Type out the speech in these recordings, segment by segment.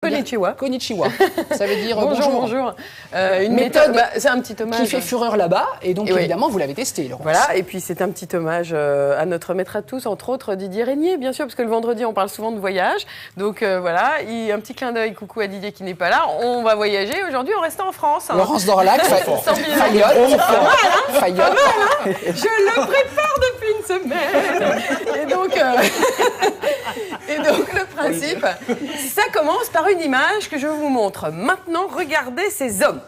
Konnichiwa. Konnichiwa. Ça veut dire bonjour. Une méthode, c'est un petit hommage qui fait fureur là-bas, et donc évidemment vous l'avez testé, Laurence. Voilà, et puis c'est un petit hommage à notre maître à tous, entre autres Didier Régnier, bien sûr, parce que le vendredi on parle souvent de voyage. Donc voilà, un petit clin d'œil, coucou à Didier qui n'est pas là. On va voyager aujourd'hui en restant en France. Laurence Dorlac, Fayolle. Je le prépare depuis une semaine. Et donc le principe, ça commence par une image que je vous montre. Maintenant, regardez ces hommes.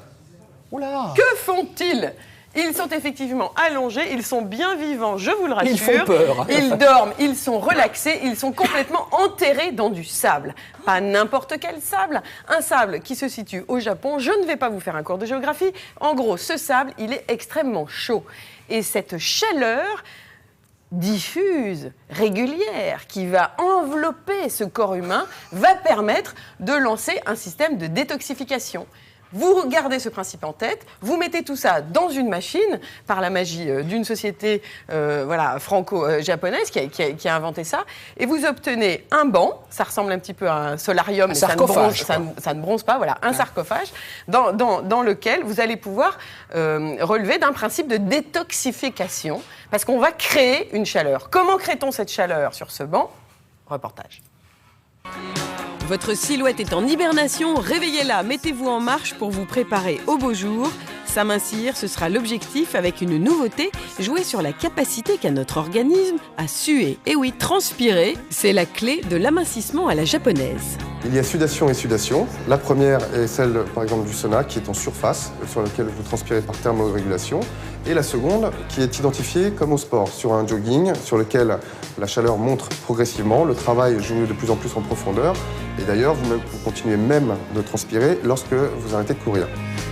Oula. Que font-ils ? Ils sont effectivement allongés, ils sont bien vivants, je vous le rassure. Ils font peur. Ils dorment, ils sont relaxés, ils sont complètement enterrés dans du sable. Pas n'importe quel sable, un sable qui se situe au Japon. Je ne vais pas vous faire un cours de géographie. En gros, ce sable, il est extrêmement chaud. Et cette chaleur diffuse, régulière, qui va envelopper ce corps humain, va permettre de lancer un système de détoxification. Vous gardez ce principe en tête, vous mettez tout ça dans une machine, par la magie d'une société franco-japonaise qui a inventé ça, et vous obtenez un banc, ça ressemble un petit peu à un solarium, mais ça ne bronze pas, voilà, un sarcophage, dans lequel vous allez pouvoir relever d'un principe de détoxification, parce qu'on va créer une chaleur. Comment crée-t-on cette chaleur sur ce banc ? Reportage. Votre silhouette est en hibernation, réveillez-la, mettez-vous en marche pour vous préparer au beau jour. S'amincir, ce sera l'objectif avec une nouveauté, jouer sur la capacité qu'a notre organisme à suer. Et oui, transpirer, c'est la clé de l'amincissement à la japonaise. Il y a sudation et sudation. La première est celle, par exemple, du sauna, qui est en surface, sur laquelle vous transpirez par thermorégulation. Et la seconde, qui est identifiée comme au sport, sur un jogging, sur lequel la chaleur monte progressivement, le travail joue de plus en plus en profondeur. Et d'ailleurs, vous continuez même de transpirer lorsque vous arrêtez de courir.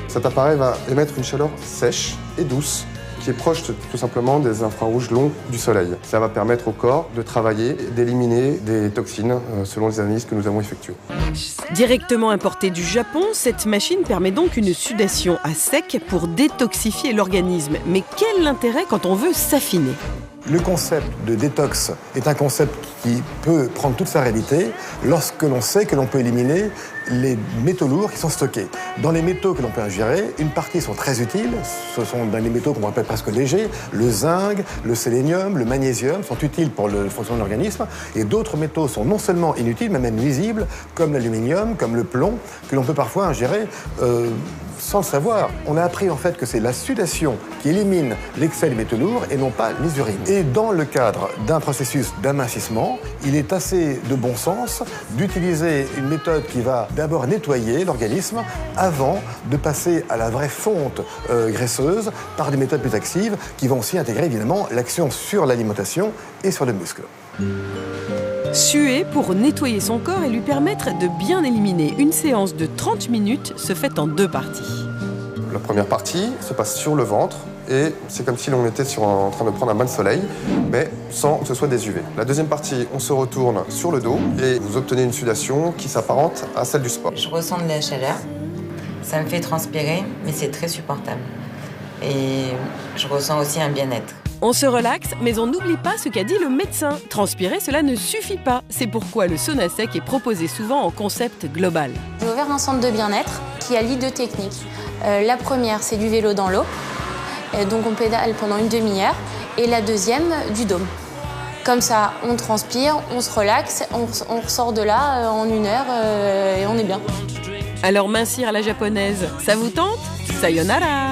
Cet appareil va émettre une chaleur sèche et douce, qui est proche tout simplement des infrarouges longs du soleil. Ça va permettre au corps de travailler, d'éliminer des toxines selon les analyses que nous avons effectuées. Directement importée du Japon, cette machine permet donc une sudation à sec pour détoxifier l'organisme. Mais quel intérêt quand on veut s'affiner ? Le concept de détox est un concept qui peut prendre toute sa réalité lorsque l'on sait que l'on peut éliminer les métaux lourds qui sont stockés. Dans les métaux que l'on peut ingérer, une partie sont très utiles. Ce sont dans les métaux qu'on appelle presque légers. Le zinc, le sélénium, le magnésium sont utiles pour le fonctionnement de l'organisme. Et d'autres métaux sont non seulement inutiles, mais même nuisibles, comme l'aluminium, comme le plomb, que l'on peut parfois ingérer sans le savoir. On a appris en fait que c'est la sudation qui élimine l'excès des métaux lourds et non pas les urines. Et dans le cadre d'un processus d'amincissement, il est assez de bon sens d'utiliser une méthode qui va d'abord nettoyer l'organisme avant de passer à la vraie fonte graisseuse par des méthodes plus actives qui vont aussi intégrer évidemment l'action sur l'alimentation et sur le muscle. Suer pour nettoyer son corps et lui permettre de bien éliminer. Une séance de 30 minutes se fait en 2 parties. La première partie se passe sur le ventre et c'est comme si l'on était en train de prendre un bain de soleil, mais sans que ce soit des UV. La deuxième partie, on se retourne sur le dos et vous obtenez une sudation qui s'apparente à celle du sport. Je ressens de la chaleur, ça me fait transpirer, mais c'est très supportable. Et je ressens aussi un bien-être. On se relaxe, mais on n'oublie pas ce qu'a dit le médecin. Transpirer, cela ne suffit pas. C'est pourquoi le sauna sec est proposé souvent en concept global. J'ai ouvert un centre de bien-être qui allie 2 techniques. La première, c'est du vélo dans l'eau. Donc on pédale pendant une demi-heure. Et la deuxième, du dôme. Comme ça, on transpire, on se relaxe, on ressort de là en 1 heure et on est bien. Alors mincir à la japonaise, ça vous tente ? Sayonara !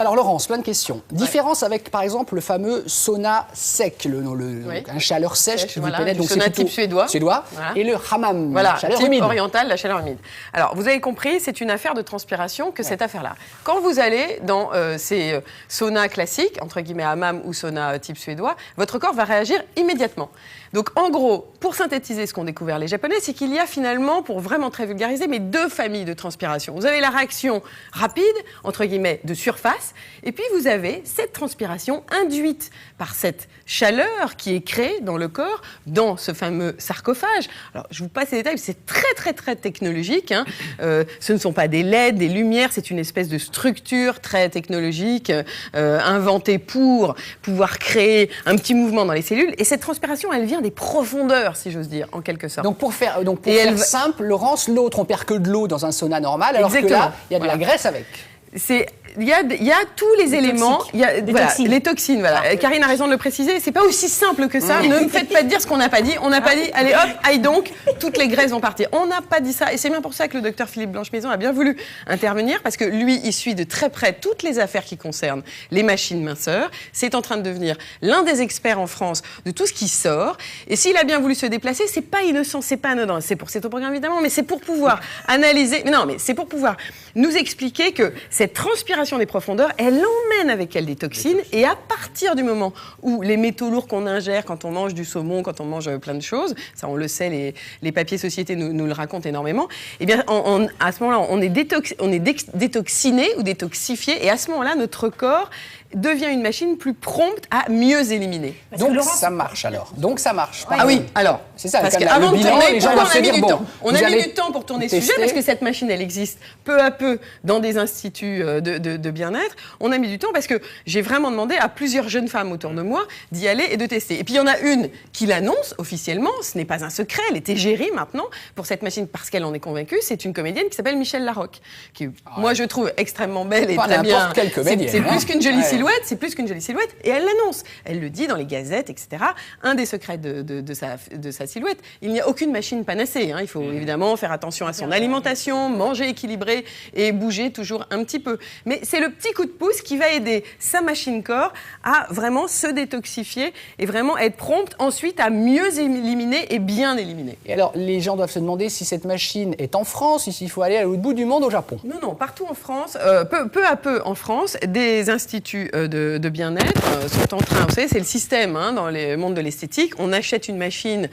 Alors Laurence, plein de questions. Différence avec par exemple le fameux sauna sec, un chaleur sèche qui vous pénètre. Donc sauna type suédois. Voilà. Et le hammam, chaleur type humide. oriental, la chaleur humide. Alors vous avez compris, c'est une affaire de transpiration que cette affaire-là. Quand vous allez dans ces saunas classiques, entre guillemets hammam ou sauna type suédois, votre corps va réagir immédiatement. Donc en gros, pour synthétiser ce qu'ont découvert les Japonais, c'est qu'il y a finalement, pour vraiment très vulgariser, 2 familles de transpiration. Vous avez la réaction rapide, entre guillemets, de surface, et puis vous avez cette transpiration induite par cette chaleur qui est créée dans le corps, dans ce fameux sarcophage. Alors je vous passe les détails, c'est très très très technologique. Ce ne sont pas des LED, des lumières, c'est une espèce de structure très technologique, inventée pour pouvoir créer un petit mouvement dans les cellules. Et cette transpiration, elle vient devient des profondeurs, si j'ose dire, en quelque sorte. Donc pour faire Et simple, Laurence, l'autre, on perd que de l'eau dans un sauna normal, alors que là, il y a de la graisse avec. Il y a tous les éléments, les toxines. Voilà. Karine a raison de le préciser, c'est pas aussi simple que ça. Ne me faites pas dire ce qu'on n'a pas dit. On n'a pas dit, allez hop, aïe donc, toutes les graisses vont partir. On n'a pas dit ça, et c'est bien pour ça que le docteur Philippe Blanche-Maison a bien voulu intervenir, parce que lui, il suit de très près toutes les affaires qui concernent les machines minceurs. C'est en train de devenir l'un des experts en France de tout ce qui sort. Et s'il a bien voulu se déplacer, c'est pas innocent, c'est pas anodin. C'est pour cet programme évidemment, mais c'est pour pouvoir analyser. Mais c'est pour pouvoir nous expliquer que cette transpiration des profondeurs, elle emmène avec elle des toxines, et à partir du moment où les métaux lourds qu'on ingère quand on mange du saumon, quand on mange plein de choses, ça on le sait, les papiers sociétés nous le racontent énormément, et bien à ce moment-là, on est détoxiné ou détoxifié, et à ce moment-là, notre corps devient une machine plus prompte à mieux éliminer. Donc ça marche alors. Donc ça marche. Ah oui, alors. C'est ça. Parce qu'avant de tourner, les gens pourquoi vont on se a mis dire, du bon, temps? On a mis du temps pour tourner ce sujet, tester. parce que cette machine, elle existe peu à peu dans des instituts de bien-être. On a mis du temps parce que j'ai vraiment demandé à plusieurs jeunes femmes autour de moi d'y aller et de tester. Et puis il y en a une qui l'annonce officiellement, ce n'est pas un secret, elle est égérie maintenant pour cette machine parce qu'elle en est convaincue. C'est une comédienne qui s'appelle Michèle Larocque, qui, moi, je trouve extrêmement belle et Pas très bien. quelle comédienne. C'est plus qu'une jolie silhouette, c'est plus qu'une jolie silhouette, et elle l'annonce. Elle le dit dans les gazettes, etc. Un des secrets de sa silhouette, il n'y a aucune machine panacée. Il faut évidemment faire attention à son alimentation, manger équilibré et bouger toujours un petit peu. Mais c'est le petit coup de pouce qui va aider sa machine corps à vraiment se détoxifier et vraiment être prompte ensuite à mieux éliminer et bien éliminer. Et alors, les gens doivent se demander si cette machine est en France, ou s'il faut aller à l'autre bout du monde, au Japon. Non, partout en France, peu à peu en France, des instituts de bien-être sont en train, vous savez, c'est le système dans le monde de l'esthétique, on achète une machine,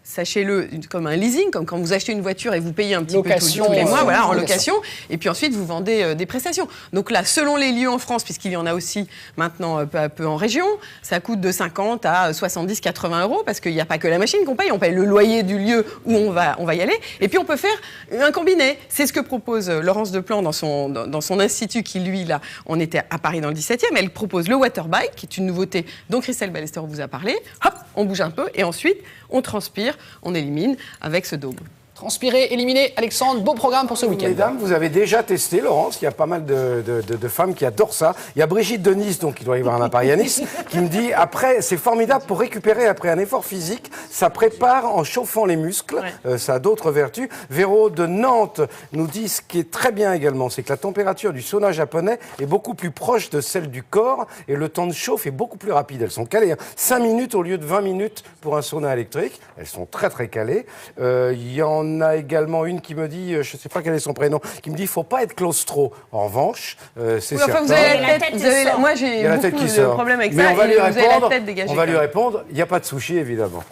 sachez-le, comme un leasing, comme quand vous achetez une voiture et vous payez un petit peu tous les mois, voilà, en location, et puis ensuite vous vendez des prestations. Donc là, selon les lieux en France, puisqu'il y en a aussi maintenant peu à peu en région, ça coûte de 50 à 70, 80 euros, parce qu'il n'y a pas que la machine qu'on paye, on paye le loyer du lieu où on va y aller, et puis on peut faire un combiné. C'est ce que propose Laurence Deplan dans son institut qui, lui, là, on était à Paris dans le 17e, elle propose le Waterbike, qui est une nouveauté dont Christelle Ballester vous a parlé. Hop, on bouge un peu, et ensuite, on transpire, on élimine avec ce dôme. Transpirer, éliminer. Alexandre, beau programme pour ce week-end. Mesdames, vous avez déjà testé, Laurence. Il y a pas mal de femmes qui adorent ça. Il y a Brigitte de Nice, donc il doit y avoir un appareil à Nice, qui me dit après, c'est formidable pour récupérer après un effort physique. Ça prépare en chauffant les muscles. Ouais. Ça a d'autres vertus. Véro de Nantes nous dit ce qui est très bien également, c'est que la température du sauna japonais est beaucoup plus proche de celle du corps et le temps de chauffe est beaucoup plus rapide. Elles sont calées. 5 minutes au lieu de 20 minutes pour un sauna électrique. Elles sont très très calées. Il y en a également une qui me dit, je ne sais pas quel est son prénom, qui me dit, il ne faut pas être claustro. En revanche, c'est certain. Vous avez la tête, moi j'ai beaucoup de problèmes avec ça, on va lui vous avez la tête dégagée. On va lui répondre, il n'y a pas de sushi, évidemment.